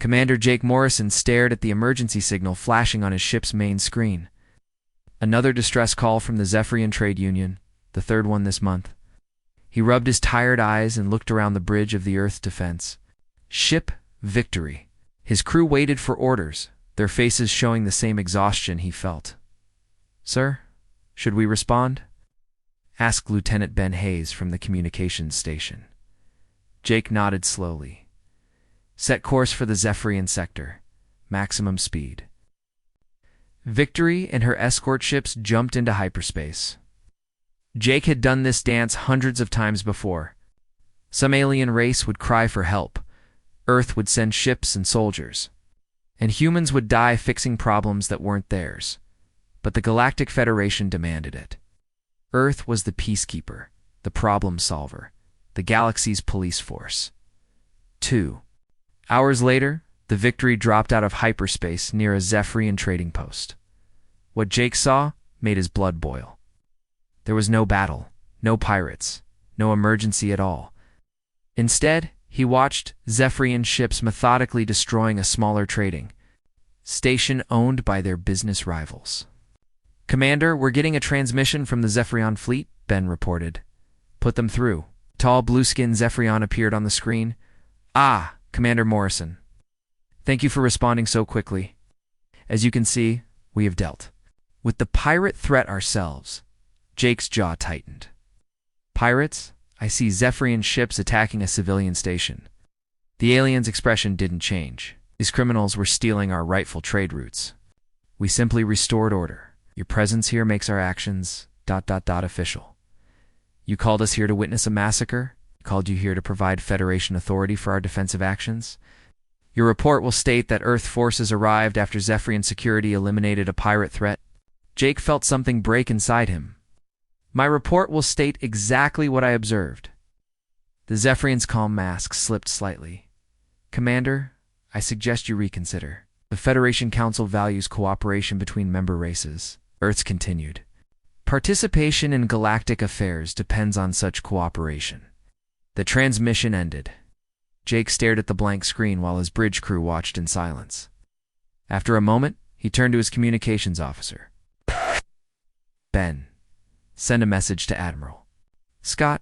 Commander Jake Morrison stared at the emergency signal flashing on his ship's main screen. Another distress call from the Zephyrian Trade Union, the third one this month. He rubbed his tired eyes and looked around the bridge of the Earth's defense. Ship Victory. His crew waited for orders, their faces showing the same exhaustion he felt. "Sir, should we respond?" asked Lieutenant Ben Hayes from the communications station. Jake nodded slowly. "Set course for the Zephyrian sector. Maximum speed." Victory and her escort ships jumped into hyperspace. Jake had done this dance hundreds of times before. Some alien race would cry for help. Earth would send ships and soldiers. And humans would die fixing problems that weren't theirs. But the Galactic Federation demanded it. Earth was the peacekeeper, the problem solver, the galaxy's police force. 2 hours later, the Victory dropped out of hyperspace near a Zephyrian trading post. What Jake saw made his blood boil. There was no battle, no pirates, no emergency at all. Instead, he watched Zephyrian ships methodically destroying a smaller trading station owned by their business rivals. "Commander, we're getting a transmission from the Zephyrian fleet," Ben reported. "Put them through." Tall, blue-skinned Zephyrian appeared on the screen. "Ah, Commander Morrison. Thank you for responding so quickly. As you can see, we have dealt with the pirate threat ourselves." Jake's jaw tightened. "Pirates? I see Zephyrian ships attacking a civilian station." The alien's expression didn't change. "These criminals were stealing our rightful trade routes. We simply restored order. Your presence here makes our actions ... official. You called us here to witness a massacre? Called you here to provide Federation authority for our defensive actions? Your report will state that Earth forces arrived after Zephyrian security eliminated a pirate threat." Jake felt something break inside him. "My report will state exactly what I observed." The Zephyrian's calm mask slipped slightly. "Commander, I suggest you reconsider. The Federation Council values cooperation between member races." Earth's continued. "Participation in galactic affairs depends on such cooperation." The transmission ended. Jake stared at the blank screen while his bridge crew watched in silence. After a moment, he turned to his communications officer. "Ben, send a message to Admiral Scott.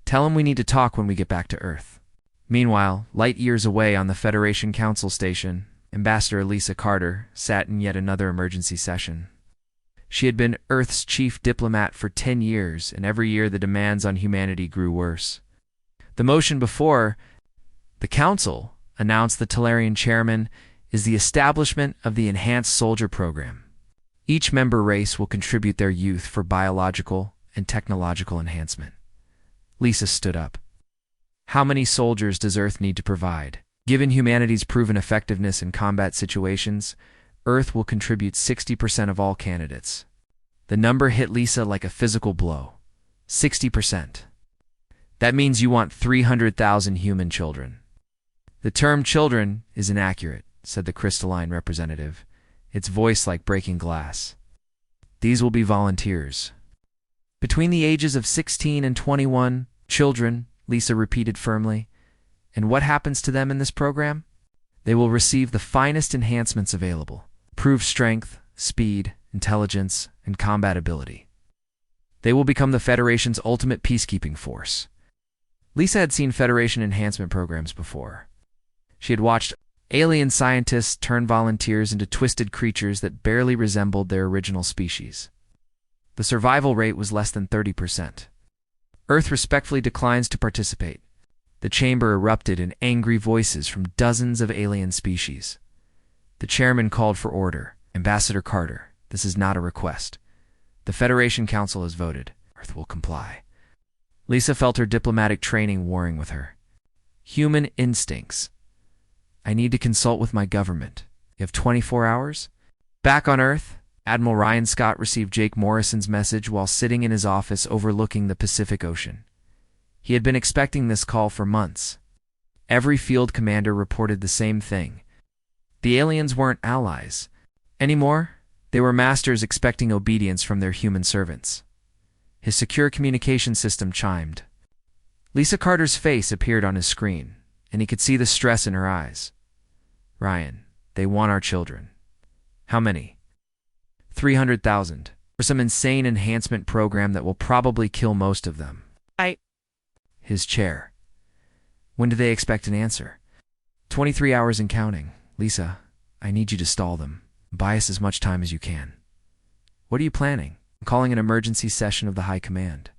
Tell him we need to talk when we get back to Earth." Meanwhile, light years away on the Federation Council station, Ambassador Lisa Carter sat in yet another emergency session. She had been Earth's chief diplomat for 10 years, and every year the demands on humanity grew worse. The motion before the Council announced the Talarian chairman is the establishment of the Enhanced Soldier Program. Each member race will contribute their youth for biological and technological enhancement. Lisa stood up. "How many soldiers does Earth need to provide? Given humanity's proven effectiveness in combat situations, Earth will contribute 60% of all candidates." The number hit Lisa like a physical blow. 60%. That means you want 300,000 human children. "The term children is inaccurate," said the crystalline representative, its voice like breaking glass. "These will be volunteers." "Between the ages of 16 and 21, children," Lisa repeated firmly. "And what happens to them in this program? They will receive the finest enhancements available. Improved strength, speed, intelligence, and combat ability. They will become the Federation's ultimate peacekeeping force." Lisa had seen Federation enhancement programs before. She had watched alien scientists turn volunteers into twisted creatures that barely resembled their original species. The survival rate was less than 30%. Earth respectfully declines to participate. The chamber erupted in angry voices from dozens of alien species. The chairman called for order. "Ambassador Carter, this is not a request. The Federation Council has voted. Earth will comply." Lisa felt her diplomatic training warring with her. Human instincts. "I need to consult with my government. You have 24 hours? Back on Earth, Admiral Ryan Scott received Jake Morrison's message while sitting in his office overlooking the Pacific Ocean. He had been expecting this call for months. Every field commander reported the same thing. The aliens weren't allies anymore. They were masters expecting obedience from their human servants. His secure communication system chimed. Lisa Carter's face appeared on his screen, and he could see the stress in her eyes. Ryan, they want our children. How many? 300,000. For some insane enhancement program that will probably kill most of them. His chair. When do they expect an answer? 23 hours and counting. Lisa, I need you to stall them. Buy us as much time as you can. What are you planning? I'm calling an emergency session of the High Command.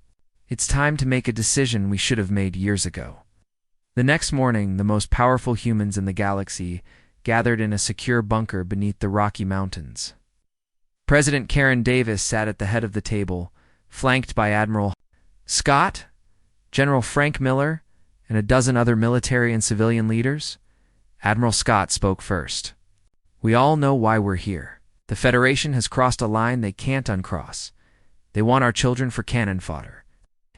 It's time to make a decision we should have made years ago. The next morning, the most powerful humans in the galaxy gathered in a secure bunker beneath the Rocky Mountains. President Karen Davis sat at the head of the table, flanked by Admiral Scott, General Frank Miller, and a dozen other military and civilian leaders. Admiral Scott spoke first. We all know why we're here. The Federation has crossed a line they can't uncross. They want our children for cannon fodder.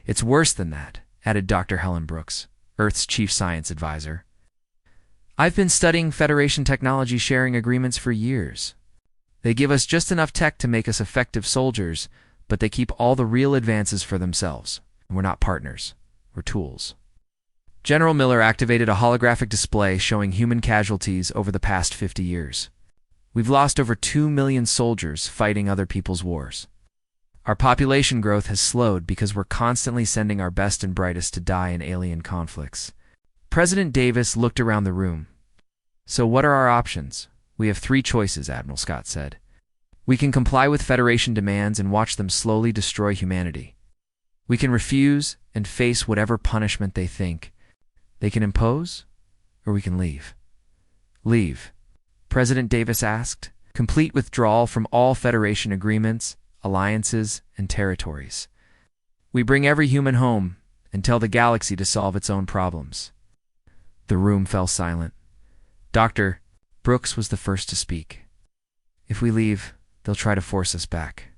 It's worse than that, added Dr. Helen Brooks, Earth's chief science advisor. I've been studying Federation technology sharing agreements for years. They give us just enough tech to make us effective soldiers, but they keep all the real advances for themselves. And we're not partners. We're tools. General Miller activated a holographic display showing human casualties over the past 50 years. We've lost over 2 million soldiers fighting other people's wars. Our population growth has slowed because we're constantly sending our best and brightest to die in alien conflicts. President Davis looked around the room. So what are our options? We have 3 choices, Admiral Scott said. We can comply with Federation demands and watch them slowly destroy humanity. We can refuse and face whatever punishment they think they can impose, or we can leave. Leave, President Davis asked. Complete withdrawal from all Federation agreements, alliances, and territories. We bring every human home and tell the galaxy to solve its own problems. The room fell silent. Dr. Brooks was the first to speak. If we leave, they'll try to force us back.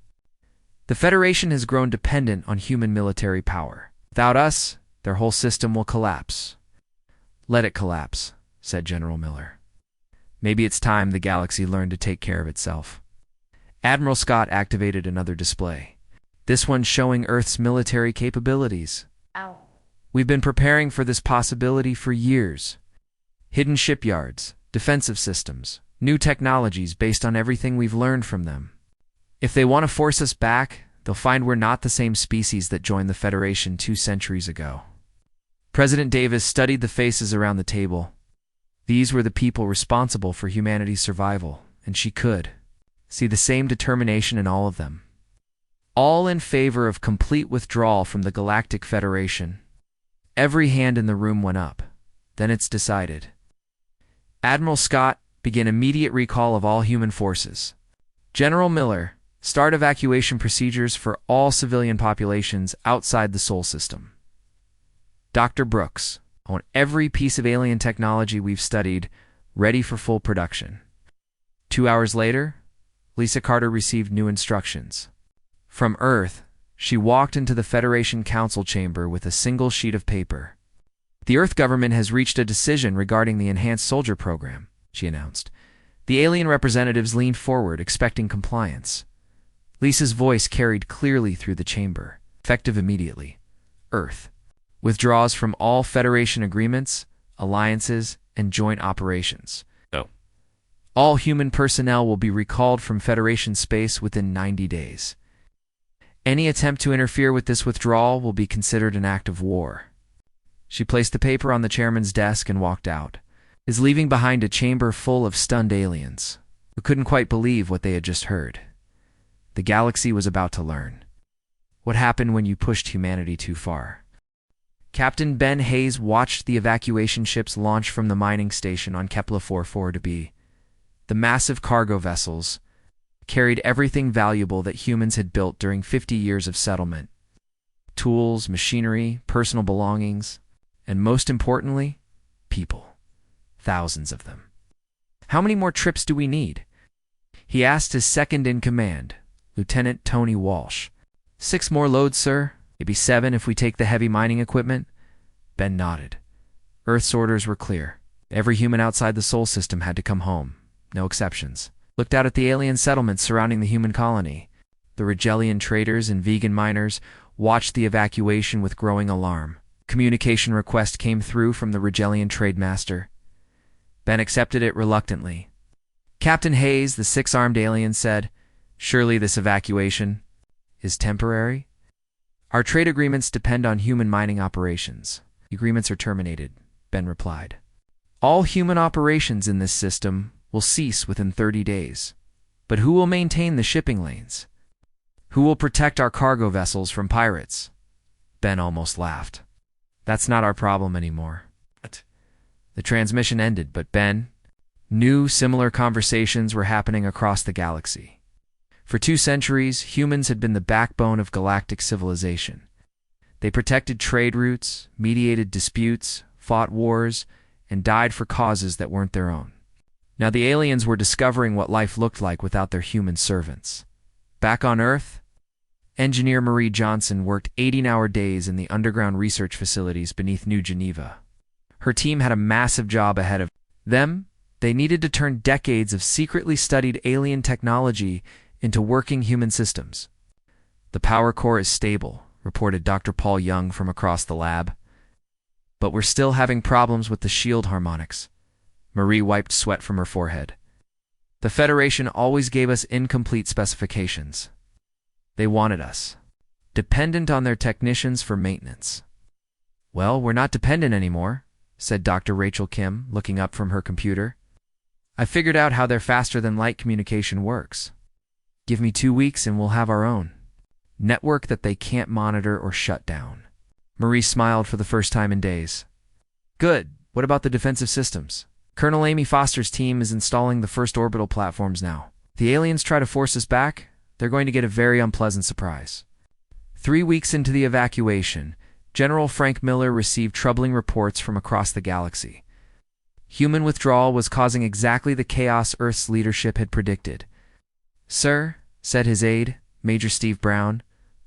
The Federation has grown dependent on human military power. Without us, their whole system will collapse. Let it collapse, said General Miller. Maybe it's time the galaxy learned to take care of itself. Admiral Scott activated another display, this one showing Earth's military capabilities. Ow. We've been preparing for this possibility for years. Hidden shipyards, defensive systems, new technologies based on everything we've learned from them. If they want to force us back, they'll find we're not the same species that joined the Federation 2 centuries ago. President Davis studied the faces around the table. These were the people responsible for humanity's survival, and she could see the same determination in all of them. All in favor of complete withdrawal from the Galactic Federation. Every hand in the room went up. Then it's decided. Admiral Scott began immediate recall of all human forces. General Miller, start evacuation procedures for all civilian populations outside the Sol system. Dr. Brooks, I want every piece of alien technology we've studied ready for full production. 2 hours later, Lisa Carter received new instructions. From Earth, she walked into the Federation Council chamber with a single sheet of paper. The Earth government has reached a decision regarding the enhanced soldier program, she announced. The alien representatives leaned forward, expecting compliance. Lisa's voice carried clearly through the chamber. Effective immediately. Earth withdraws from all Federation agreements, alliances, and joint operations. All human personnel will be recalled from Federation space within 90 days. Any attempt to interfere with this withdrawal will be considered an act of war. She placed the paper on the chairman's desk and walked out, leaving behind a chamber full of stunned aliens who couldn't quite believe what they had just heard. The galaxy was about to learn. What happened when you pushed humanity too far? Captain Ben Hayes watched the evacuation ships launch from the mining station on Kepler 44b. The massive cargo vessels carried everything valuable that humans had built during 50 years of settlement. Tools, machinery, personal belongings, and most importantly, people. Thousands of them. How many more trips do we need? He asked his second-in-command, Lieutenant Tony Walsh. 6 more loads, sir. Maybe 7 if we take the heavy mining equipment. Ben nodded. Earth's orders were clear. Every human outside the Sol system had to come home. No exceptions. Looked out at the alien settlements surrounding the human colony. The Rigelian traders and vegan miners watched the evacuation with growing alarm. Communication request came through from the Rigelian trade master. Ben accepted it reluctantly. Captain Hayes, the six-armed alien, said, "Surely this evacuation is temporary? Our trade agreements depend on human mining operations. The agreements are terminated," Ben replied. "All human operations in this system will cease within 30 days. But who will maintain the shipping lanes? Who will protect our cargo vessels from pirates?" Ben almost laughed. "That's not our problem anymore." The transmission ended, but Ben knew similar conversations were happening across the galaxy. For 2 centuries, humans had been the backbone of galactic civilization. They protected trade routes, mediated disputes, fought wars, and died for causes that weren't their own. Now the aliens were discovering what life looked like without their human servants. Back on Earth, engineer Marie Johnson worked 18-hour days in the underground research facilities beneath New Geneva. Her team had a massive job ahead of them. They needed to turn decades of secretly studied alien technology into working human systems. "The power core is stable," reported Dr. Paul Young from across the lab. "But we're still having problems with the shield harmonics." Marie wiped sweat from her forehead. "The Federation always gave us incomplete specifications. They wanted us dependent on their technicians for maintenance." "Well, we're not dependent anymore," said Dr. Rachel Kim, looking up from her computer. "I figured out how their faster-than-light communication works. Give me 2 weeks and we'll have our own network that they can't monitor or shut down." Marie smiled for the first time in days. "Good. What about the defensive systems?" "Colonel Amy Foster's team is installing the first orbital platforms now. If the aliens try to force us back, they're going to get a very unpleasant surprise." 3 weeks into the evacuation, General Frank Miller received troubling reports from across the galaxy. Human withdrawal was causing exactly the chaos Earth's leadership had predicted. "Sir," said his aide, Major Steve Brown,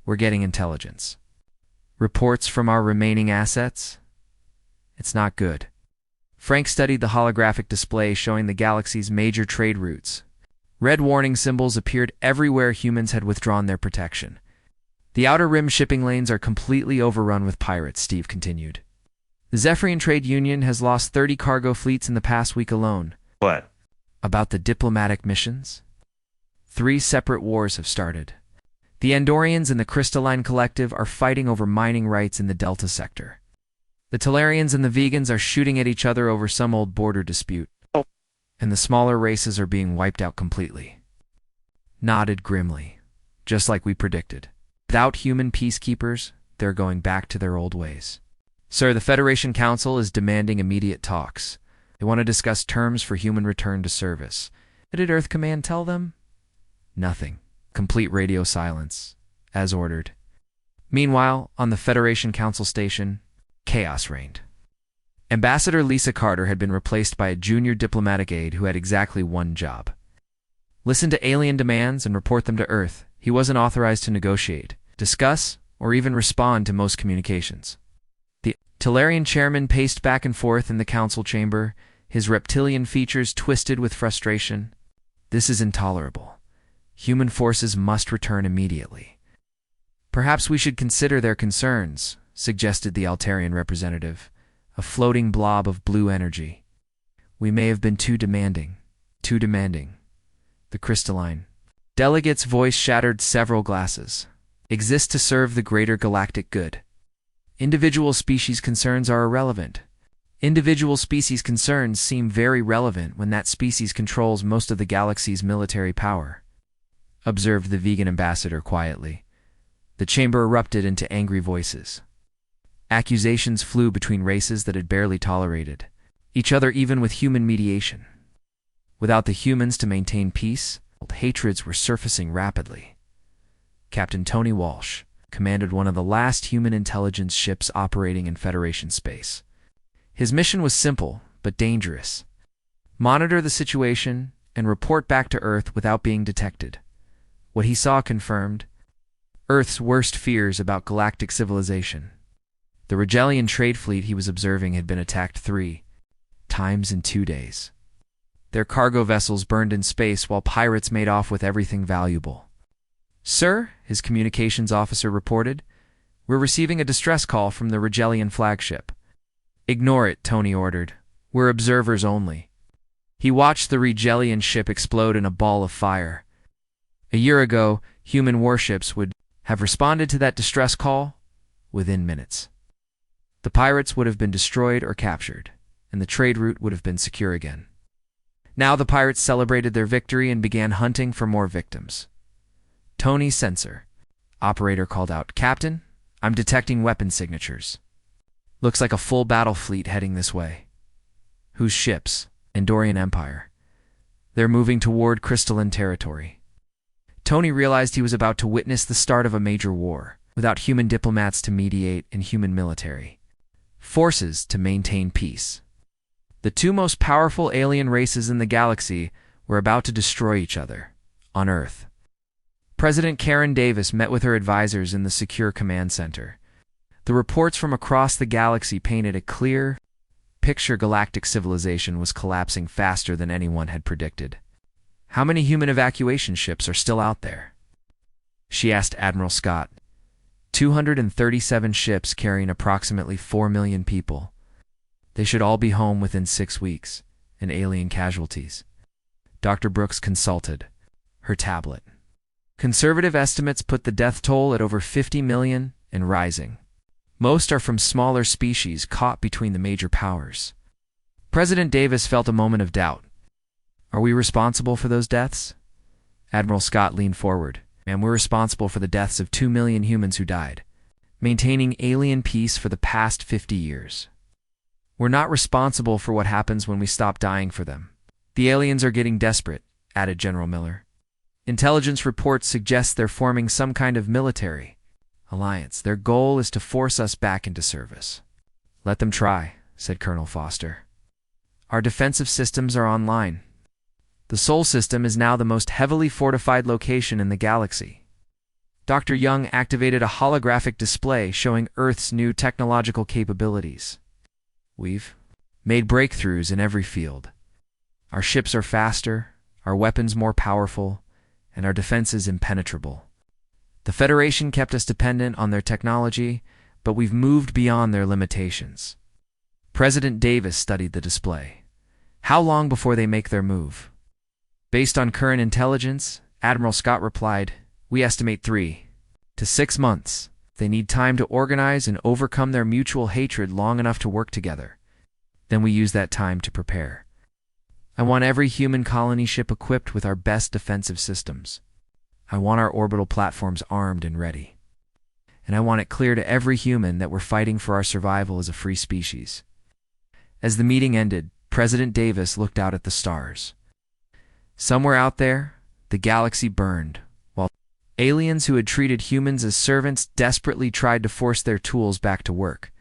"we're getting intelligence. Reports from our remaining assets? It's not good." Frank studied the holographic display showing the galaxy's major trade routes. Red warning symbols appeared everywhere humans had withdrawn their protection. "The Outer Rim shipping lanes are completely overrun with pirates," Steve continued. "The Zephyrian Trade Union has lost 30 cargo fleets in the past week alone." "What?" "About the diplomatic missions? 3 separate wars have started. The Andorians and the Crystalline Collective are fighting over mining rights in the Delta sector. The Talarians and the Vegans are shooting at each other over some old border dispute. And the smaller races are being wiped out completely." Nodded grimly, "Just like we predicted. Without human peacekeepers, they're going back to their old ways." "Sir, the Federation Council is demanding immediate talks. They want to discuss terms for human return to service." "What did Earth Command tell them?" "Nothing. Complete radio silence, as ordered." Meanwhile, on the Federation Council station, chaos reigned. Ambassador Lisa Carter had been replaced by a junior diplomatic aide who had exactly one job: listen to alien demands and report them to Earth. He wasn't authorized to negotiate, discuss, or even respond to most communications. The Talarian chairman paced back and forth in the council chamber, his reptilian features twisted with frustration. "This is intolerable. Human forces must return immediately." "Perhaps we should consider their concerns," suggested the Altarian representative, a floating blob of blue energy. "We may have been too demanding." "Too demanding." The crystalline delegate's voice shattered several glasses. "Exist to serve the greater galactic good. Individual species concerns are irrelevant." "Individual species concerns seem very relevant when that species controls most of the galaxy's military power," observed the vegan ambassador quietly. The chamber erupted into angry voices. Accusations flew between races that had barely tolerated each other, even with human mediation. Without the humans to maintain peace, hatreds were surfacing rapidly. Captain Tony Walsh commanded one of the last human intelligence ships operating in Federation space. His mission was simple, but dangerous: monitor the situation and report back to Earth without being detected. What he saw confirmed Earth's worst fears about galactic civilization. The Regellian trade fleet he was observing had been attacked 3 times in 2 days. Their cargo vessels burned in space while pirates made off with everything valuable. "Sir," his communications officer reported, "we're receiving a distress call from the Regellian flagship." "Ignore it," Tony ordered. "We're observers only." He watched the Regelian ship explode in a ball of fire. A year ago, human warships would have responded to that distress call within minutes. The pirates would have been destroyed or captured, and the trade route would have been secure again. Now the pirates celebrated their victory and began hunting for more victims. Tony's sensor operator called out, "Captain, I'm detecting weapon signatures. Looks like a full battle fleet heading this way." "Whose ships?" "Andorian Empire. They're moving toward crystalline territory." Tony realized he was about to witness the start of a major war, without human diplomats to mediate and human military forces to maintain peace. The two most powerful alien races in the galaxy were about to destroy each other on Earth. President Karen Davis met with her advisors in the Secure Command Center. The reports from across the galaxy painted a clear picture. Galactic civilization was collapsing faster than anyone had predicted. "How many human evacuation ships are still out there?" she asked Admiral Scott. 237 ships carrying approximately 4 million people. They should all be home within 6 weeks, and alien casualties. Dr. Brooks consulted her tablet. Conservative estimates put the death toll at over 50 million and rising. Most are from smaller species caught between the major powers. President Davis felt a moment of doubt. "Are we responsible for those deaths?" Admiral Scott leaned forward. "And we're responsible for the deaths of 2 million humans who died, maintaining alien peace for the past 50 years. We're not responsible for what happens when we stop dying for them. The aliens are getting desperate," added General Miller. "Intelligence reports suggest they're forming some kind of military alliance. Their goal is to force us back into service." "Let them try," said Colonel Foster. "Our defensive systems are online. The Sol system is now the most heavily fortified location in the galaxy." Dr. Young activated a holographic display showing Earth's new technological capabilities. "We've made breakthroughs in every field. Our ships are faster, our weapons more powerful, and our defenses impenetrable. The Federation kept us dependent on their technology, but we've moved beyond their limitations." President Davis studied the display. "How long before they make their move?" "Based on current intelligence," Admiral Scott replied, "we estimate 3 to 6 months. They need time to organize and overcome their mutual hatred long enough to work together. Then we use that time to prepare. I want every human colony ship equipped with our best defensive systems. I want our orbital platforms armed and ready. And I want it clear to every human that we're fighting for our survival as a free species." As the meeting ended, President Davis looked out at the stars. Somewhere out there, the galaxy burned, while aliens who had treated humans as servants desperately tried to force their tools back to work.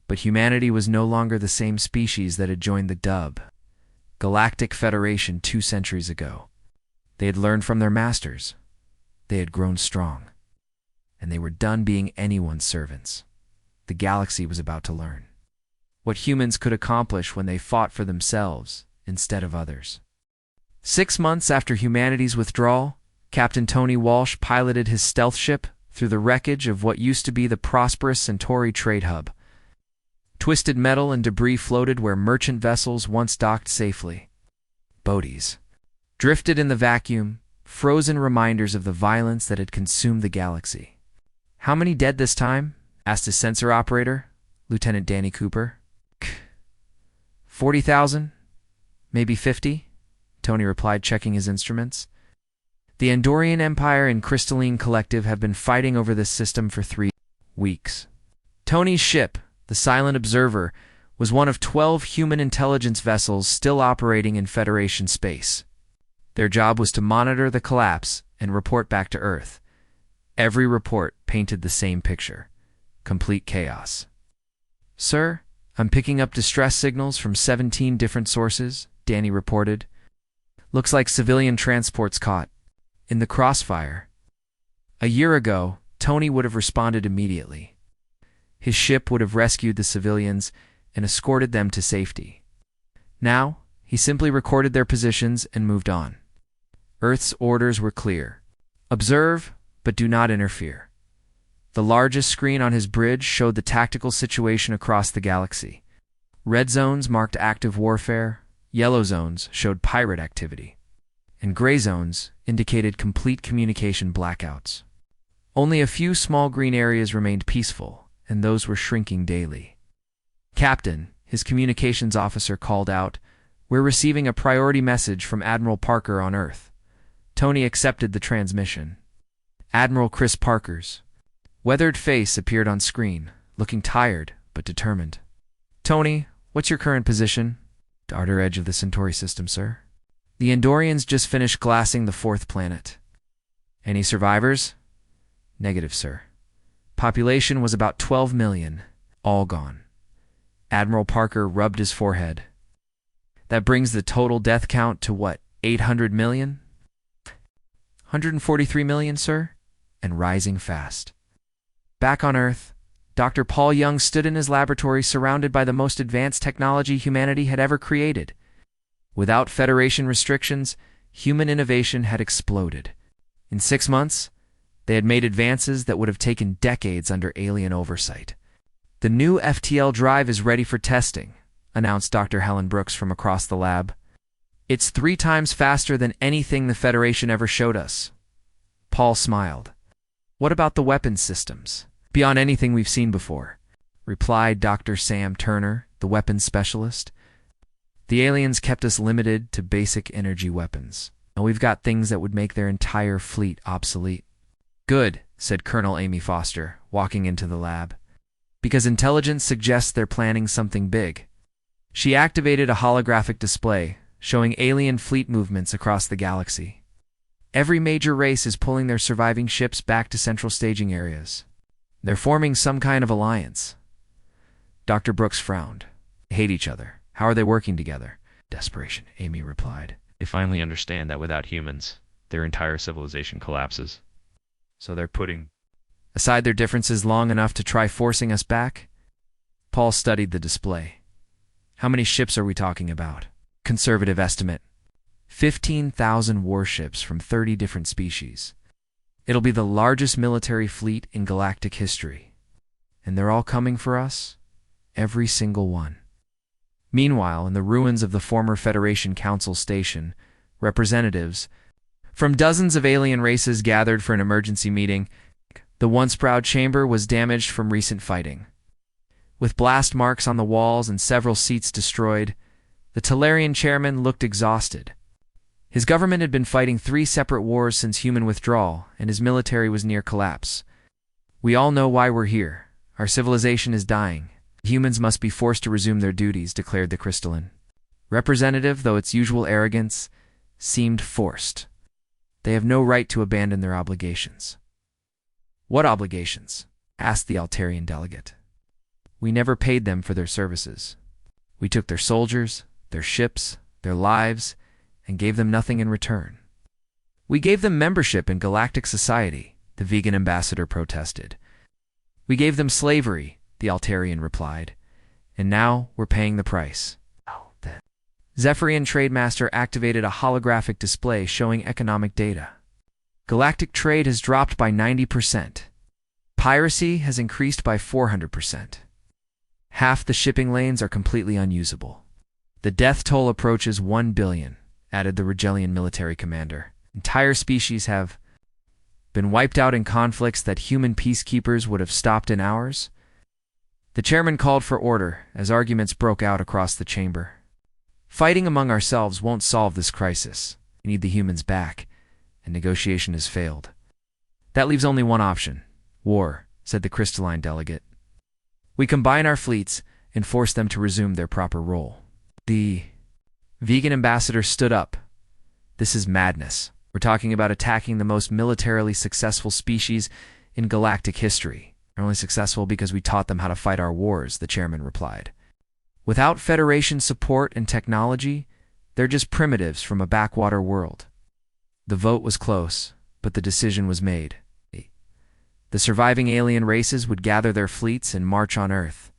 But humanity was no longer the same species that had joined the Galactic Federation 2 centuries ago. They had learned from their masters. They had grown strong. And they were done being anyone's servants. The galaxy was about to learn what humans could accomplish when they fought for themselves instead of others. 6 months after humanity's withdrawal, Captain Tony Walsh piloted his stealth ship through the wreckage of what used to be the prosperous Centauri trade hub. Twisted metal and debris floated where merchant vessels once docked safely. Bodies drifted in the vacuum, frozen reminders of the violence that had consumed the galaxy. "How many dead this time?" asked his sensor operator, Lieutenant Danny Cooper. 40,000? Maybe 50? Tony replied, checking his instruments. "The Andorian Empire and Crystalline Collective have been fighting over this system for 3 weeks. Tony's ship, the Silent Observer, was one of 12 human intelligence vessels still operating in Federation space. Their job was to monitor the collapse and report back to Earth. Every report painted the same picture: complete chaos. "Sir, I'm picking up distress signals from 17 different sources," Danny reported. "Looks like civilian transports caught in the crossfire." A year ago, Tony would have responded immediately. His ship would have rescued the civilians and escorted them to safety. Now, he simply recorded their positions and moved on. Earth's orders were clear: observe, but do not interfere. The largest screen on his bridge showed the tactical situation across the galaxy. Red zones marked active warfare, Yellow zones showed pirate activity, and gray zones indicated complete communication blackouts. Only a few small green areas remained peaceful, and those were shrinking daily. "Captain," his communications officer called out, "we're receiving a priority message from Admiral Parker on Earth." Tony accepted the transmission. Admiral Chris Parker's weathered face appeared on screen, looking tired but determined. "Tony, what's your current position?" "The outer edge of the Centauri system, sir." "The Andorians just finished glassing the fourth planet." "Any survivors?" "Negative, sir. Population was about 12 million, all gone." Admiral Parker rubbed his forehead. "That brings the total death count to what, 800 million?" "143 million, sir, and rising fast." Back on Earth, Dr. Paul Young stood in his laboratory surrounded by the most advanced technology humanity had ever created. Without Federation restrictions, human innovation had exploded. In 6 months, they had made advances that would have taken decades under alien oversight. "The new FTL drive is ready for testing," announced Dr. Helen Brooks from across the lab. "It's 3 times faster than anything the Federation ever showed us." Paul smiled. "What about the weapons systems?" "Beyond anything we've seen before," replied Dr. Sam Turner, the weapons specialist. "The aliens kept us limited to basic energy weapons, and we've got things that would make their entire fleet obsolete." "Good," said Colonel Amy Foster, walking into the lab, "because intelligence suggests they're planning something big." She activated a holographic display, showing alien fleet movements across the galaxy. Every major race is pulling their surviving ships back to central staging areas. They're forming some kind of alliance. Dr. Brooks frowned. "They hate each other. How are they working together?" "Desperation," Amy replied. They finally understand that without humans, their entire civilization collapses. So they're putting aside their differences long enough to try forcing us back? Paul studied the display. "How many ships are we talking about?" "Conservative estimate. 15,000 warships from 30 different species. It'll be the largest military fleet in galactic history. And they're all coming for us? Every single one." Meanwhile, in the ruins of the former Federation Council station, representatives from dozens of alien races gathered for an emergency meeting. The once proud chamber was damaged from recent fighting. With blast marks on the walls and several seats destroyed, the Talarian chairman looked exhausted. His government had been fighting 3 separate wars since human withdrawal, and his military was near collapse. "We all know why we're here. Our civilization is dying. Humans must be forced to resume their duties," declared the crystalline. Representative, though its usual arrogance, seemed forced. "They have no right to abandon their obligations." "What obligations?" asked the Altarian delegate. "We never paid them for their services. We took their soldiers, their ships, their lives, and gave them nothing in return." "We gave them membership in galactic society," the vegan ambassador protested. "We gave them slavery," the Altarian replied. "And now we're paying the price." The Zephyrian Trademaster activated a holographic display showing economic data. Galactic trade has dropped by 90%. Piracy has increased by 400%. Half the shipping lanes are completely unusable. "The death toll approaches 1 billion, added the Regelian military commander. "Entire species have been wiped out in conflicts that human peacekeepers would have stopped in hours." The chairman called for order as arguments broke out across the chamber. "Fighting among ourselves won't solve this crisis. We need the humans back, and negotiation has failed. That leaves only one option: war," said the crystalline delegate. "We combine our fleets and force them to resume their proper role." The vegan ambassador stood up. "This is madness. We're talking about attacking the most militarily successful species in galactic history. They're only successful because we taught them how to fight our wars," the chairman replied. "Without Federation support and technology, they're just primitives from a backwater world." The vote was close, but the decision was made. The surviving alien races would gather their fleets and march on Earth.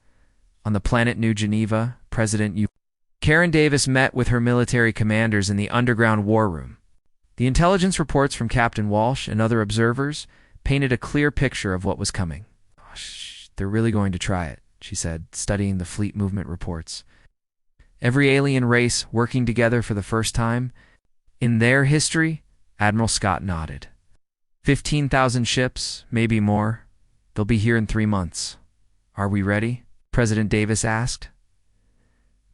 On the planet New Geneva, President Karen Davis met with her military commanders in the underground war room. The intelligence reports from Captain Walsh and other observers painted a clear picture of what was coming. "They're really going to try it," she said, studying the fleet movement reports. Every alien race working together for the first time in their history? Admiral Scott nodded. 15,000 ships, maybe more. They'll be here in 3 months. Are we ready? President Davis asked.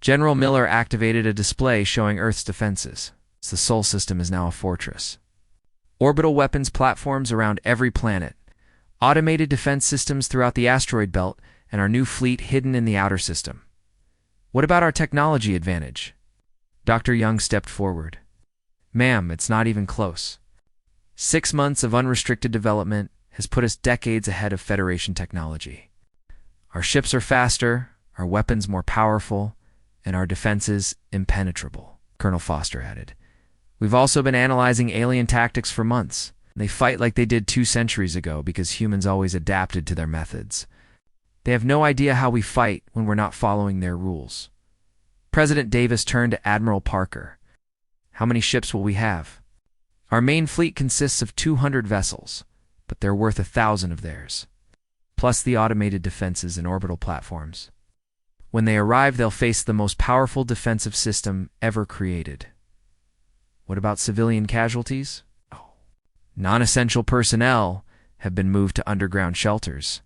General Miller activated a display showing Earth's defenses. The Sol system is now a fortress. Orbital weapons platforms around every planet, automated defense systems throughout the asteroid belt, and our new fleet hidden in the outer system. What about our technology advantage? Dr. Young stepped forward. Ma'am, it's not even close. 6 months of unrestricted development has put us decades ahead of Federation technology. Our ships are faster, our weapons more powerful, and our defenses impenetrable, Colonel Foster added. We've also been analyzing alien tactics for months. They fight like they did 2 centuries ago because humans always adapted to their methods. They have no idea how we fight when we're not following their rules. President Davis turned to Admiral Parker. How many ships will we have? Our main fleet consists of 200 vessels, but they're worth 1,000 of theirs, plus the automated defenses and orbital platforms. When they arrive, they'll face the most powerful defensive system ever created. What about civilian casualties? Non-essential personnel have been moved to underground shelters.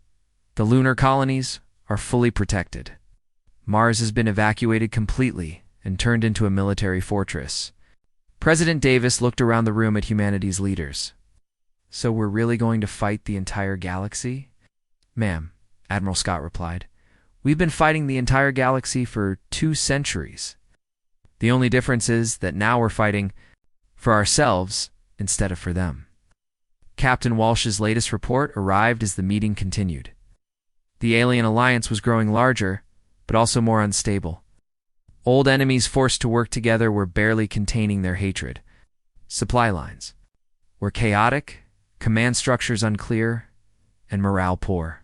The lunar colonies are fully protected. Mars has been evacuated completely and turned into a military fortress. President Davis looked around the room at humanity's leaders. So we're really going to fight the entire galaxy? Ma'am, Admiral Scott replied. We've been fighting the entire galaxy for 2 centuries. The only difference is that now we're fighting for ourselves instead of for them. Captain Walsh's latest report arrived as the meeting continued. The alien alliance was growing larger, but also more unstable. Old enemies forced to work together were barely containing their hatred. Supply lines were chaotic, command structures unclear, and morale poor.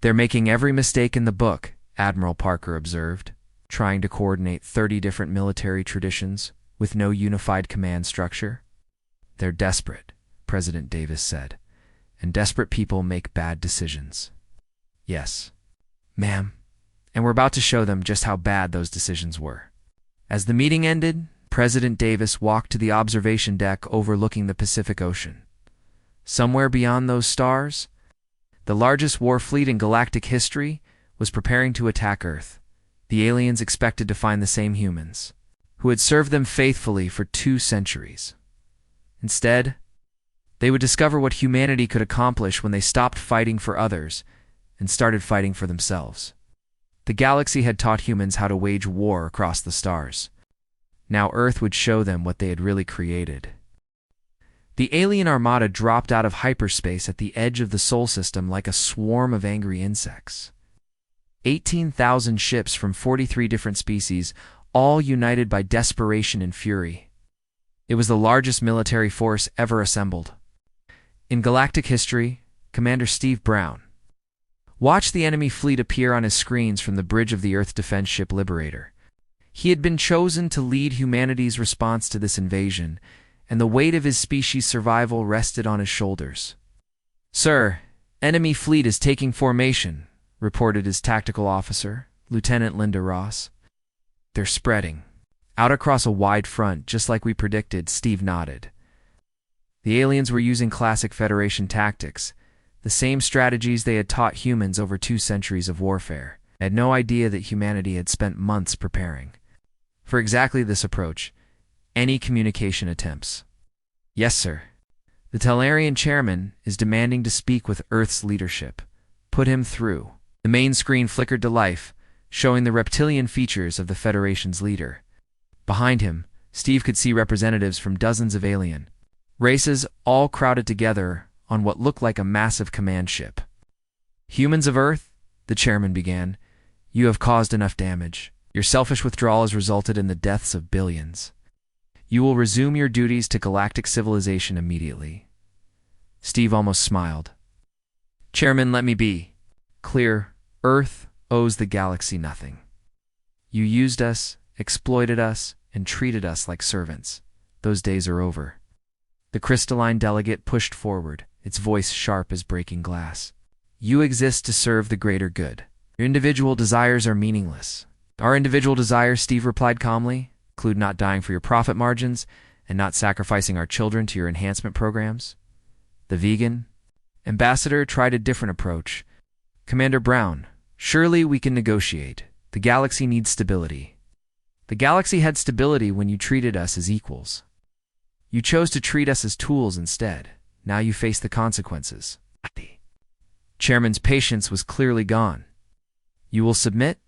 They're making every mistake in the book, Admiral Parker observed, trying to coordinate 30 different military traditions with no unified command structure. They're desperate, President Davis said, and desperate people make bad decisions. Yes, ma'am, and we're about to show them just how bad those decisions were. As the meeting ended, President Davis walked to the observation deck overlooking the Pacific Ocean. Somewhere beyond those stars, the largest war fleet in galactic history was preparing to attack Earth. The aliens expected to find the same humans, who had served them faithfully for 2 centuries. Instead, they would discover what humanity could accomplish when they stopped fighting for others and started fighting for themselves. The galaxy had taught humans how to wage war across the stars. Now Earth would show them what they had really created. The alien armada dropped out of hyperspace at the edge of the Sol system like a swarm of angry insects. 18,000 ships from 43 different species, all united by desperation and fury. It was the largest military force ever assembled. In galactic history, Commander Steve Brown watched the enemy fleet appear on his screens from the bridge of the Earth defense ship Liberator. He had been chosen to lead humanity's response to this invasion, and the weight of his species' survival rested on his shoulders. Sir, enemy fleet is taking formation, reported his tactical officer, Lieutenant Linda Ross. They're spreading out across a wide front, just like we predicted, Steve nodded. The aliens were using classic Federation tactics, the same strategies they had taught humans over 2 centuries of warfare. They had no idea that humanity had spent months preparing for exactly this approach. Any communication attempts. Yes, sir. The Tellarian chairman is demanding to speak with Earth's leadership. Put him through. The main screen flickered to life, showing the reptilian features of the Federation's leader. Behind him, Steve could see representatives from dozens of alien races, all crowded together on what looked like a massive command ship. Humans of Earth, the chairman began, you have caused enough damage. Your selfish withdrawal has resulted in the deaths of billions. You will resume your duties to galactic civilization immediately. Steve almost smiled. Chairman, let me be clear. Earth owes the galaxy nothing. You used us, exploited us, and treated us like servants. Those days are over. The crystalline delegate pushed forward, its voice sharp as breaking glass. You exist to serve the greater good. Your individual desires are meaningless. Our individual desires, Steve replied calmly, include not dying for your profit margins and not sacrificing our children to your enhancement programs. The vegan ambassador tried a different approach. Commander Brown, surely we can negotiate. The galaxy needs stability. The galaxy had stability when you treated us as equals. You chose to treat us as tools instead. Now you face the consequences. Chairman's patience was clearly gone. You will submit,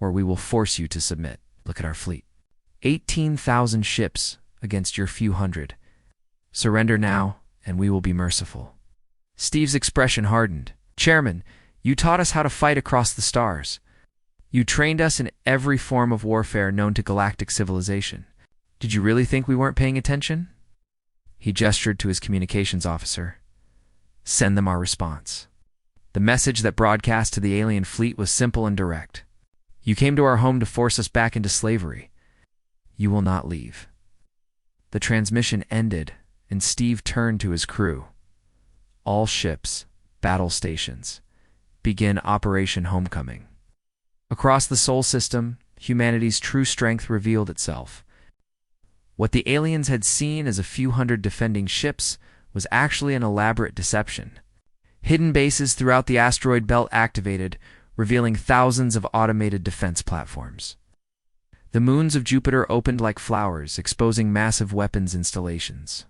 or we will force you to submit. Look at our fleet. 18,000 ships against your few hundred. Surrender now, and we will be merciful. Steve's expression hardened. Chairman, you taught us how to fight across the stars. You trained us in every form of warfare known to galactic civilization. Did you really think we weren't paying attention? He gestured to his communications officer. Send them our response. The message that broadcast to the alien fleet was simple and direct. You came to our home to force us back into slavery. You will not leave. The transmission ended, and Steve turned to his crew. All ships, battle stations, begin Operation Homecoming. Across the Sol system, humanity's true strength revealed itself. What the aliens had seen as a few hundred defending ships was actually an elaborate deception. Hidden bases throughout the asteroid belt activated, revealing thousands of automated defense platforms. The moons of Jupiter opened like flowers, exposing massive weapons installations.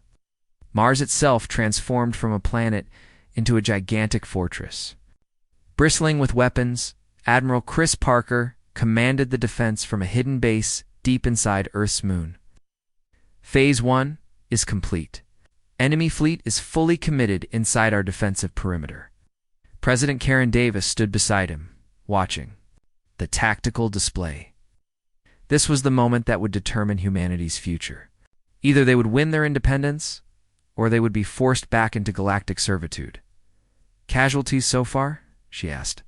Mars itself transformed from a planet into a gigantic fortress. Bristling with weapons, Admiral Chris Parker commanded the defense from a hidden base deep inside Earth's moon. Phase 1 is complete. Enemy fleet is fully committed inside our defensive perimeter. President Karen Davis stood beside him, watching the tactical display. This was the moment that would determine humanity's future. Either they would win their independence, or they would be forced back into galactic servitude. Casualties so far? She asked.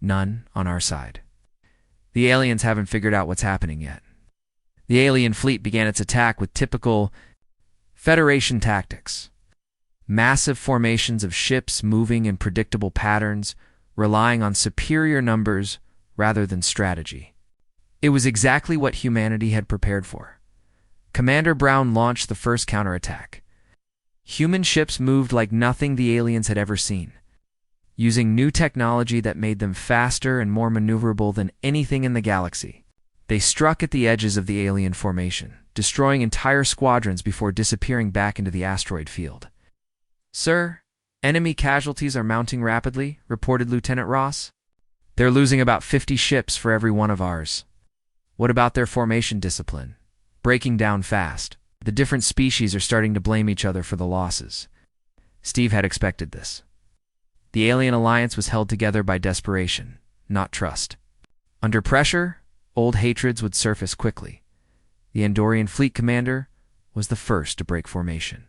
None on our side. The aliens haven't figured out what's happening yet. The alien fleet began its attack with typical Federation tactics. Massive formations of ships moving in predictable patterns, relying on superior numbers rather than strategy. It was exactly what humanity had prepared for. Commander Brown launched the first counterattack. Human ships moved like nothing the aliens had ever seen, using new technology that made them faster and more maneuverable than anything in the galaxy. They struck at the edges of the alien formation, destroying entire squadrons before disappearing back into the asteroid field. Sir, enemy casualties are mounting rapidly, reported Lieutenant Ross. They're losing about 50 ships for every one of ours. What about their formation discipline? Breaking down fast. The different species are starting to blame each other for the losses. Steve had expected this. The alien alliance was held together by desperation, not trust. Under pressure, old hatreds would surface quickly. The Andorian fleet commander was the first to break formation.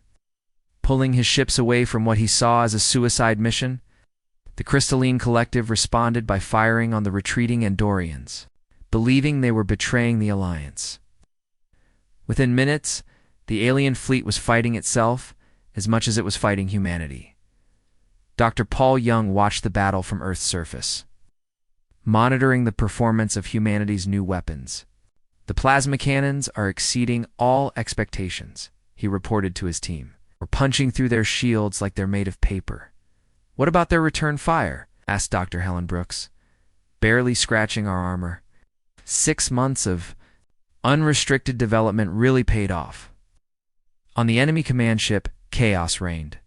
Pulling his ships away from what he saw as a suicide mission, the Crystalline Collective responded by firing on the retreating Andorians, believing they were betraying the alliance. Within minutes, the alien fleet was fighting itself as much as it was fighting humanity. Dr. Paul Young watched the battle from Earth's surface, monitoring the performance of humanity's new weapons. The plasma cannons are exceeding all expectations, he reported to his team. We're punching through their shields like they're made of paper. What about their return fire? Asked Dr. Helen Brooks. Barely scratching our armor. 6 months of unrestricted development really paid off. On the enemy command ship, chaos reigned.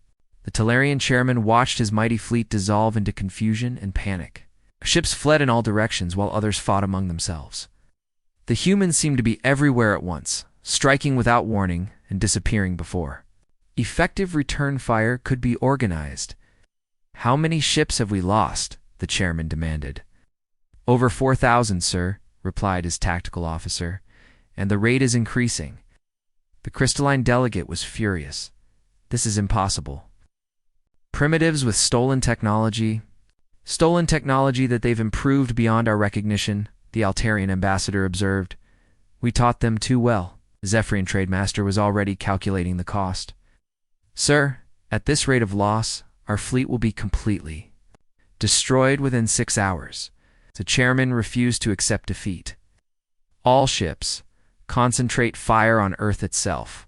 The Talarian chairman watched his mighty fleet dissolve into confusion and panic. Ships fled in all directions while others fought among themselves. The humans seemed to be everywhere at once, striking without warning and disappearing before. Effective return fire could be organized. How many ships have we lost? The chairman demanded. Over 4,000, sir, replied his tactical officer, and the rate is increasing. The crystalline delegate was furious. This is impossible. Primitives with stolen technology that they've improved beyond our recognition, the Altarian ambassador observed. We taught them too well. The Zephyrian trademaster was already calculating the cost. Sir, at this rate of loss, our fleet will be completely destroyed within 6 hours. The chairman refused to accept defeat. All ships, concentrate fire on Earth itself.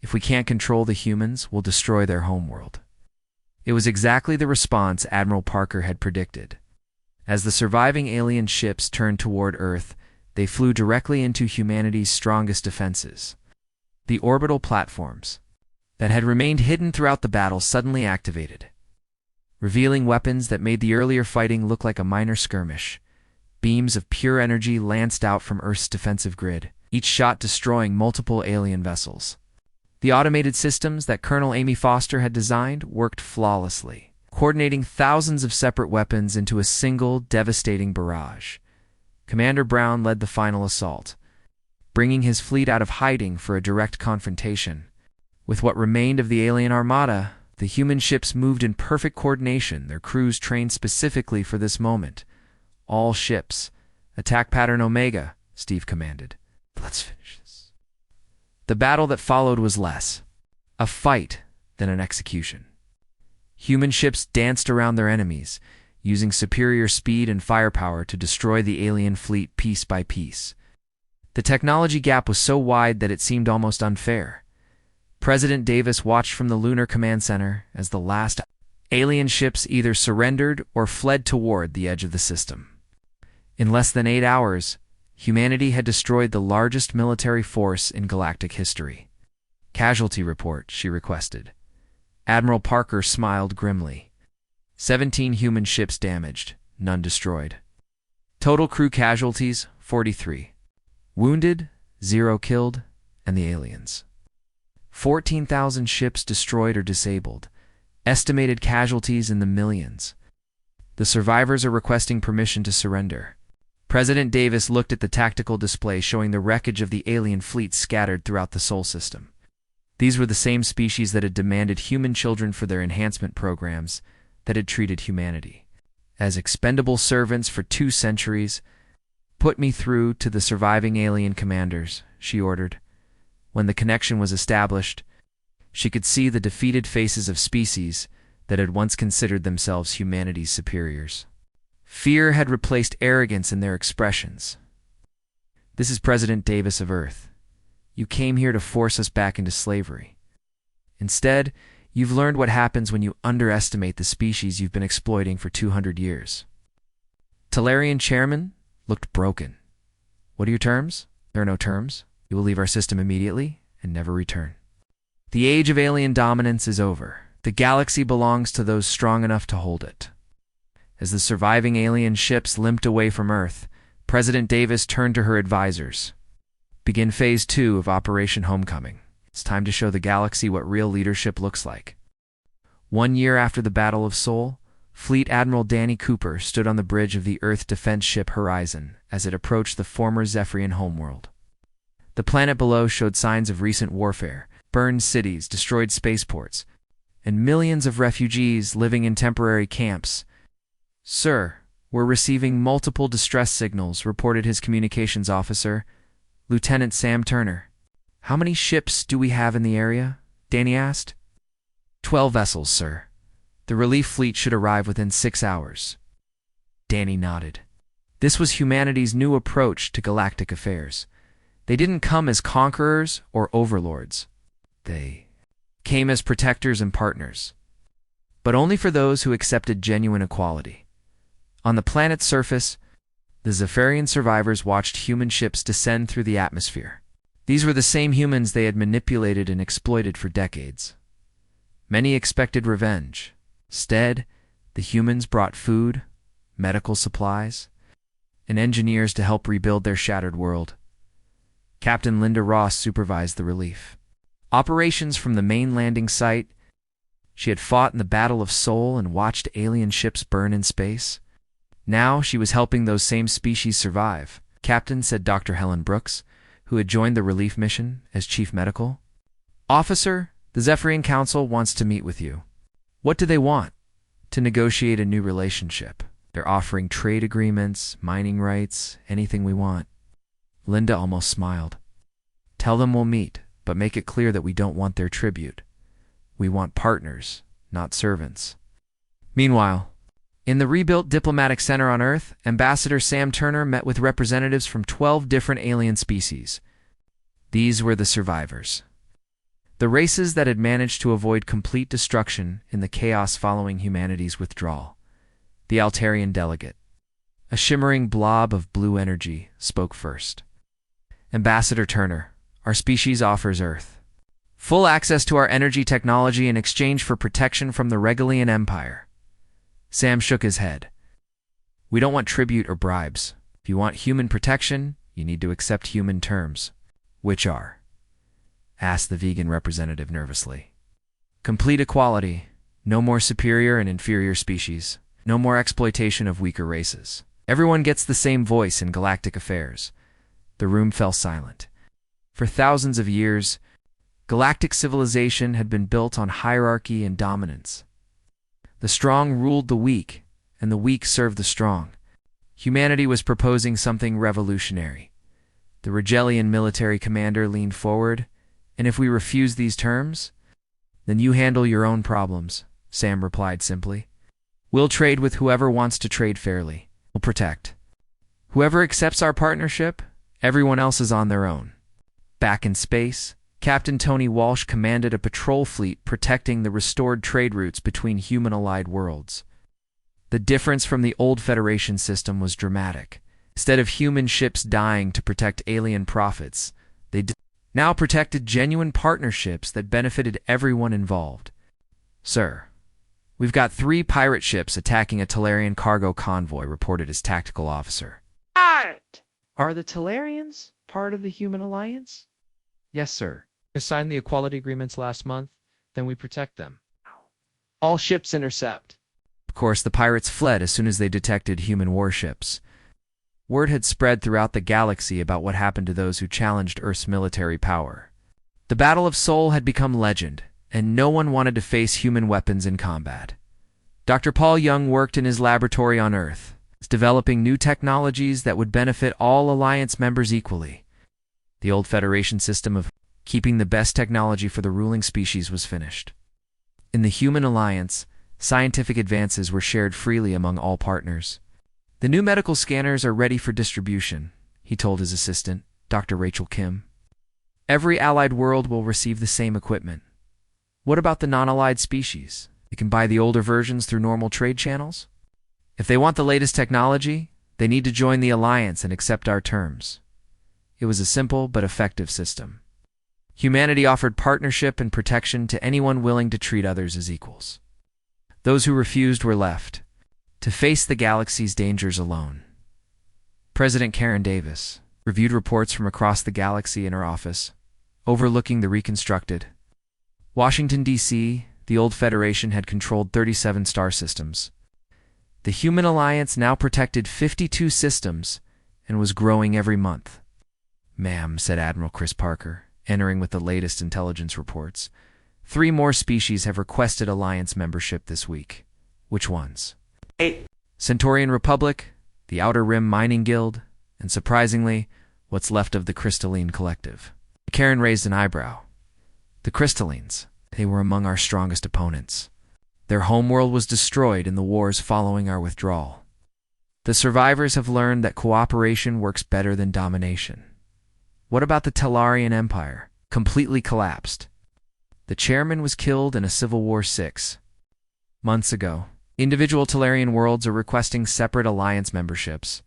If we can't control the humans, we'll destroy their homeworld. It was exactly the response Admiral Parker had predicted. As the surviving alien ships turned toward Earth, they flew directly into humanity's strongest defenses. The orbital platforms that had remained hidden throughout the battle suddenly activated, revealing weapons that made the earlier fighting look like a minor skirmish. Beams of pure energy lanced out from Earth's defensive grid, each shot destroying multiple alien vessels. The automated systems that Colonel Amy Foster had designed worked flawlessly, coordinating thousands of separate weapons into a single, devastating barrage. Commander Brown led the final assault, bringing his fleet out of hiding for a direct confrontation. With what remained of the alien armada, the human ships moved in perfect coordination, their crews trained specifically for this moment. All ships, attack pattern Omega, Steve commanded. Let's finish this. The battle that followed was less a fight than an execution. Human ships danced around their enemies, using superior speed and firepower to destroy the alien fleet piece by piece. The technology gap was so wide that it seemed almost unfair. President Davis watched from the Lunar Command Center as the last alien ships either surrendered or fled toward the edge of the system. In less than 8 hours, humanity had destroyed the largest military force in galactic history. "Casualty report," she requested. Admiral Parker smiled grimly. 17 human ships damaged, none destroyed. Total crew casualties, 43. Wounded, 0 killed, and the aliens. 14,000 ships destroyed or disabled. Estimated casualties in the millions. The survivors are requesting permission to surrender. President Davis looked at the tactical display showing the wreckage of the alien fleet scattered throughout the Sol system. These were the same species that had demanded human children for their enhancement programs, that had treated humanity as expendable servants for 2 centuries. "Put me through to the surviving alien commanders," she ordered. When the connection was established, she could see the defeated faces of species that had once considered themselves humanity's superiors. Fear had replaced arrogance in their expressions. "This is President Davis of Earth. You came here to force us back into slavery. Instead, you've learned what happens when you underestimate the species you've been exploiting for 200 years. Talarian chairman looked broken. "What are your terms?" "There are no terms. You will leave our system immediately and never return. The age of alien dominance is over. The galaxy belongs to those strong enough to hold it." As the surviving alien ships limped away from Earth, President Davis turned to her advisors. "Begin Phase 2 of Operation Homecoming. It's time to show the galaxy what real leadership looks like." 1 year after the Battle of Sol, Fleet Admiral Danny Cooper stood on the bridge of the Earth defense ship Horizon as it approached the former Zephyrian homeworld. The planet below showed signs of recent warfare, burned cities, destroyed spaceports, and millions of refugees living in temporary camps. "Sir, we're receiving multiple distress signals," reported his communications officer, Lieutenant Sam Turner. "How many ships do we have in the area?" Danny asked. 12 vessels, sir. The relief fleet should arrive within 6 hours." Danny nodded. This was humanity's new approach to galactic affairs. They didn't come as conquerors or overlords. They came as protectors and partners, but only for those who accepted genuine equality. On the planet's surface, the Zephyrian survivors watched human ships descend through the atmosphere. These were the same humans they had manipulated and exploited for decades. Many expected revenge. Instead, the humans brought food, medical supplies, and engineers to help rebuild their shattered world. Captain Linda Ross supervised the relief operations from the main landing site. She had fought in the Battle of Sol and watched alien ships burn in space. Now she was helping those same species survive. "Captain," said Dr. Helen Brooks, who had joined the relief mission as chief medical officer, "the Zephyrian Council wants to meet with you." "What do they want?" "To negotiate a new relationship. They're offering trade agreements, mining rights, anything we want." Linda almost smiled. "Tell them we'll meet, but make it clear that we don't want their tribute. We want partners, not servants." Meanwhile, In the rebuilt diplomatic center on Earth, Ambassador Sam Turner met with representatives from 12 different alien species. These were the survivors. The races that had managed to avoid complete destruction in the chaos following humanity's withdrawal. The Altarian delegate, a shimmering blob of blue energy, spoke first. Ambassador Turner, our species offers Earth full access to our energy technology in exchange for protection from the Regalian Empire. Sam shook his head. We don't want tribute or bribes. If you want human protection, you need to accept human terms. Which are? Asked the vegan representative nervously. Complete equality. No more superior and inferior species. No more exploitation of weaker races. Everyone gets the same voice in galactic affairs. The room fell silent. For thousands of years, galactic civilization had been built on hierarchy and dominance. The strong ruled the weak, and the weak served the strong. Humanity was proposing something revolutionary. The Regalian military commander leaned forward, and if we refuse these terms, then you handle your own problems, Sam replied simply. We'll trade with whoever wants to trade fairly. We'll protect. Whoever accepts our partnership, everyone else is on their own. Back in space, Captain Tony Walsh commanded a patrol fleet protecting the restored trade routes between human-allied worlds. The difference from the old Federation system was dramatic. Instead of human ships dying to protect alien profits, they now protected genuine partnerships that benefited everyone involved. Sir, we've got 3 pirate ships attacking a Talarian cargo convoy, reported his tactical officer. Are the Talarians part of the human alliance? Yes, sir. We signed the equality agreements last month, then we protect them. All ships intercept. Of course, the pirates fled as soon as they detected human warships. Word had spread throughout the galaxy about what happened to those who challenged Earth's military power. The Battle of Sol had become legend, and no one wanted to face human weapons in combat. Dr. Paul Young worked in his laboratory on Earth, developing new technologies that would benefit all Alliance members equally. The old Federation system of keeping the best technology for the ruling species was finished. In the human alliance, scientific advances were shared freely among all partners. The new medical scanners are ready for distribution, he told his assistant, Dr. Rachel Kim. Every allied world will receive the same equipment. What about the non-allied species? They can buy the older versions through normal trade channels? If they want the latest technology, they need to join the alliance and accept our terms. It was a simple but effective system. Humanity offered partnership and protection to anyone willing to treat others as equals. Those who refused were left to face the galaxy's dangers alone. President Karen Davis reviewed reports from across the galaxy in her office, overlooking the reconstructed Washington, D.C. The old Federation had controlled 37 star systems. The Human Alliance now protected 52 systems and was growing every month. Ma'am, said Admiral Chris Parker, entering with the latest intelligence reports. 3 more species have requested Alliance membership this week. Which ones? 8. Centaurian Republic, the Outer Rim Mining Guild, and surprisingly, what's left of the Crystalline Collective. Karen raised an eyebrow. The Crystallines, they were among our strongest opponents. Their homeworld was destroyed in the wars following our withdrawal. The survivors have learned that cooperation works better than domination. What about the Talarian Empire? Completely collapsed. The chairman was killed in a civil war 6 months ago. Individual Talarian worlds are requesting separate alliance memberships.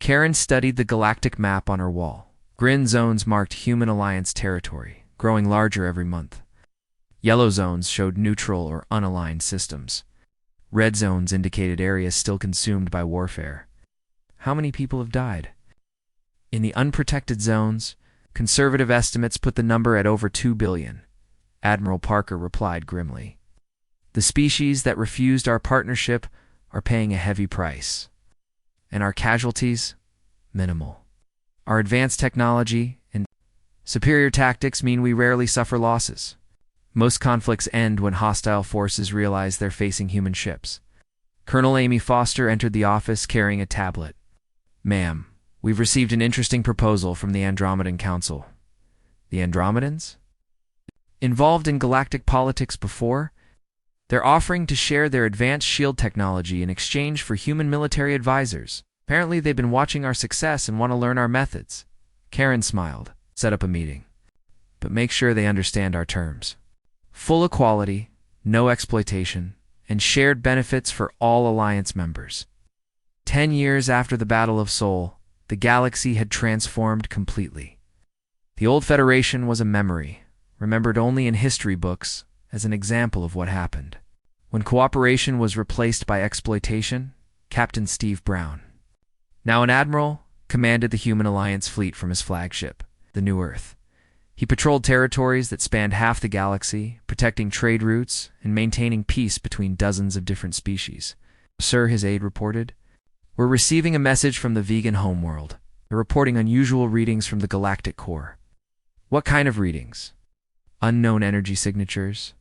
Karen studied the galactic map on her wall. Green zones marked human alliance territory, growing larger every month. Yellow zones showed neutral or unaligned systems. Red zones indicated areas still consumed by warfare. How many people have died? In the unprotected zones, conservative estimates put the number at over 2 billion. Admiral Parker replied grimly. The species that refused our partnership are paying a heavy price. And our casualties? Minimal. Our advanced technology and superior tactics mean we rarely suffer losses. Most conflicts end when hostile forces realize they're facing human ships. Colonel Amy Foster entered the office carrying a tablet. Ma'am, we've received an interesting proposal from the Andromedan Council. The Andromedans? Involved in galactic politics before? They're offering to share their advanced shield technology in exchange for human military advisors. Apparently, they've been watching our success and want to learn our methods. Karen smiled. Set up a meeting. But make sure they understand our terms. Full equality, no exploitation, and shared benefits for all Alliance members. 10 years after the Battle of Seoul, the galaxy had transformed completely. The old Federation was a memory, remembered only in history books as an example of what happened. When cooperation was replaced by exploitation, Captain Steve Brown, now an admiral, commanded the Human Alliance fleet from his flagship, the New Earth. He patrolled territories that spanned half the galaxy, protecting trade routes and maintaining peace between dozens of different species. Sir, his aide reported, we're receiving a message from the vegan homeworld. They're reporting unusual readings from the galactic core. What kind of readings? Unknown energy signatures.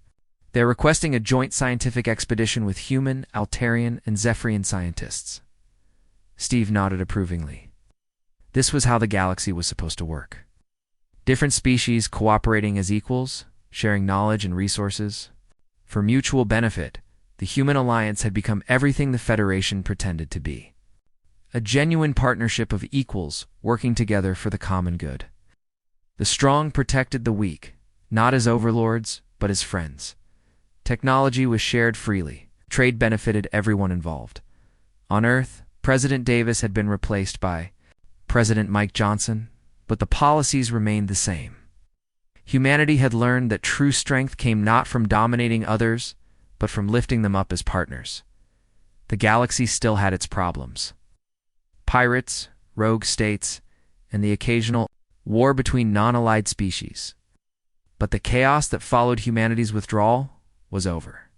They're requesting a joint scientific expedition with human, Altarian, and Zephyrian scientists. Steve nodded approvingly. This was how the galaxy was supposed to work. Different species cooperating as equals, sharing knowledge and resources. For mutual benefit, the Human Alliance had become everything the Federation pretended to be. A genuine partnership of equals working together for the common good. The strong protected the weak, not as overlords, but as friends. Technology was shared freely. Trade benefited everyone involved. On Earth, President Davis had been replaced by President Mike Johnson, but the policies remained the same. Humanity had learned that true strength came not from dominating others, but from lifting them up as partners. The galaxy still had its problems. Pirates, rogue states, and the occasional war between non-allied species. But the chaos that followed humanity's withdrawal was over.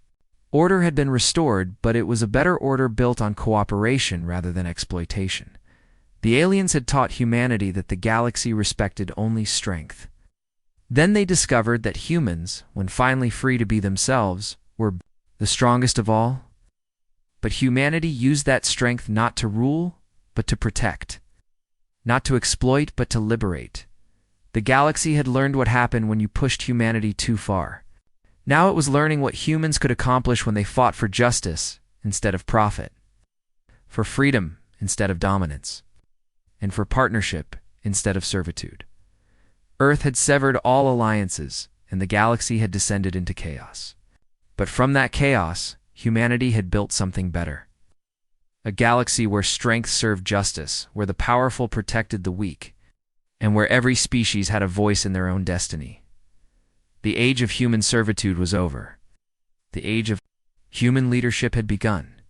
Order had been restored, but it was a better order built on cooperation rather than exploitation. The aliens had taught humanity that the galaxy respected only strength. Then they discovered that humans, when finally free to be themselves, were the strongest of all. But humanity used that strength not to rule, but to protect. Not to exploit, but to liberate. The galaxy had learned what happened when you pushed humanity too far. Now it was learning what humans could accomplish when they fought for justice instead of profit, for freedom instead of dominance, and for partnership instead of servitude. Earth had severed all alliances, and the galaxy had descended into chaos. But from that chaos, humanity had built something better. A galaxy where strength served justice, where the powerful protected the weak, and where every species had a voice in their own destiny. The age of human servitude was over. The age of human leadership had begun.